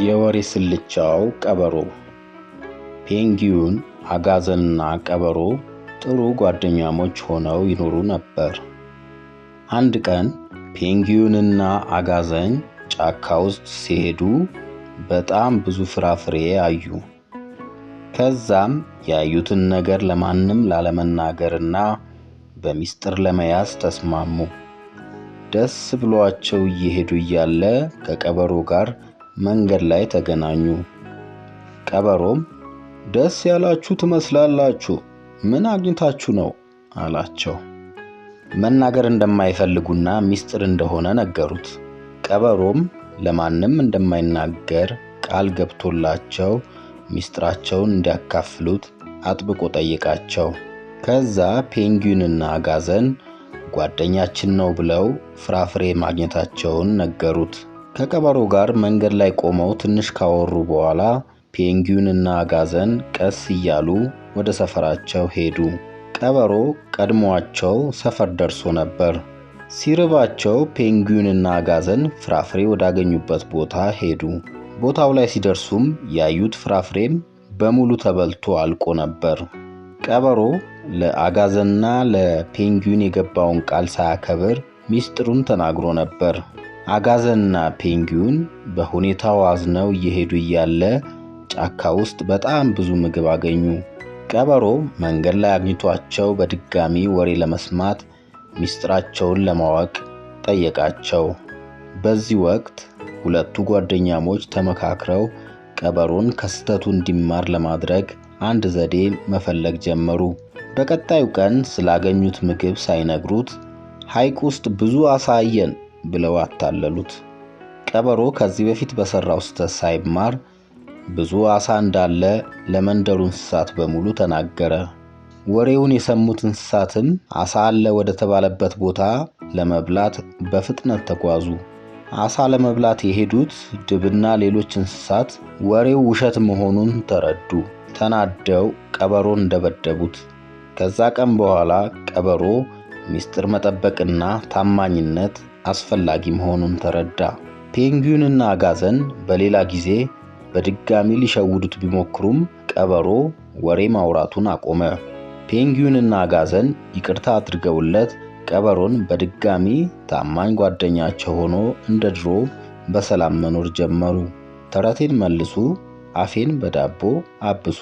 የወሬ ስልቻው ቀበሮ። ፔንግዊን፣ አጋዘንና ቀበሮ ጥሩ ጓደኛሞች ሆነው ይኖሩ ነበር። አንድ ቀን ፔንግዊንና አጋዘን ጫካ ውስጥ ሲሄዱ በጣም ብዙ ፍራፍሬ አዩ። ከዛም ያዩትን ነገር ለማንም ላለመናገርና በሚስጥር ለመያዝ ተስማሙ። ደስ ብሏቸው እየሄዱ እያለ ከቀበሮ ጋር መንገድ ላይ ተገናኙ። ቀበሮም ደስ ያላችሁ ትመስላላችሁ፣ ምን አግኝታችሁ ነው አላቸው። መናገር እንደማይፈልጉና ሚስጥር እንደሆነ ነገሩት። ቀበሮም ለማንም እንደማይናገር ቃል ገብቶላቸው ሚስጥራቸውን እንዲያካፍሉት አጥብቆ ጠየቃቸው። ከዛ ፔንግዊንና አጋዘን ጓደኛችን ነው ብለው ፍራፍሬ ማግኘታቸውን ነገሩት። ከቀበሮ ጋር መንገድ ላይ ቆመው ትንሽ ካወሩ በኋላ ፔንግዊንና አጋዘን ቀስ እያሉ ወደ ሰፈራቸው ሄዱ። ቀበሮ ቀድሟቸው ሰፈር ደርሶ ነበር። ሲርባቸው ፔንግዊንና አጋዘን ፍራፍሬ ወዳገኙበት ቦታ ሄዱ። ቦታው ላይ ሲደርሱም ያዩት ፍራፍሬም በሙሉ ተበልቶ አልቆ ነበር። ቀበሮ ለአጋዘንና ለፔንግዊን የገባውን ቃል ሳያከብር ሚስጥሩን ተናግሮ ነበር። አጋዘንና ፔንግዊን በሁኔታው አዝነው እየሄዱ እያለ ጫካ ውስጥ በጣም ብዙ ምግብ አገኙ። ቀበሮ መንገድ ላይ አግኝቷቸው በድጋሚ ወሬ ለመስማት ሚስጥራቸውን ለማወቅ ጠየቃቸው። በዚህ ወቅት ሁለቱ ጓደኛሞች ተመካክረው ቀበሮን ከስተቱ እንዲማር ለማድረግ አንድ ዘዴ መፈለግ ጀመሩ። በቀጣዩ ቀን ስላገኙት ምግብ ሳይነግሩት ሐይቅ ውስጥ ብዙ ዓሣ አየን ብለው አታለሉት። ቀበሮ ከዚህ በፊት በሰራው ስህተት ሳይማር ብዙ ዓሣ እንዳለ ለመንደሩ እንስሳት በሙሉ ተናገረ። ወሬውን የሰሙት እንስሳትም ዓሣ አለ ወደ ተባለበት ቦታ ለመብላት በፍጥነት ተጓዙ። ዓሣ ለመብላት የሄዱት ድብና ሌሎች እንስሳት ወሬው ውሸት መሆኑን ተረዱ። ተናደው ቀበሮን እንደበደቡት። ከዛ ቀን በኋላ ቀበሮ ሚስጥር መጠበቅና ታማኝነት አስፈላጊ መሆኑን ተረዳ። ፔንግዊንና አጋዘን በሌላ ጊዜ በድጋሚ ሊሸውዱት ቢሞክሩም ቀበሮ ወሬ ማውራቱን አቆመ። ፔንግዊንና አጋዘን ይቅርታ አድርገውለት ቀበሮን በድጋሚ ታማኝ ጓደኛቸው ሆኖ እንደ ድሮ በሰላም መኖር ጀመሩ። ተረቴን መልሱ፣ አፌን በዳቦ አብሱ።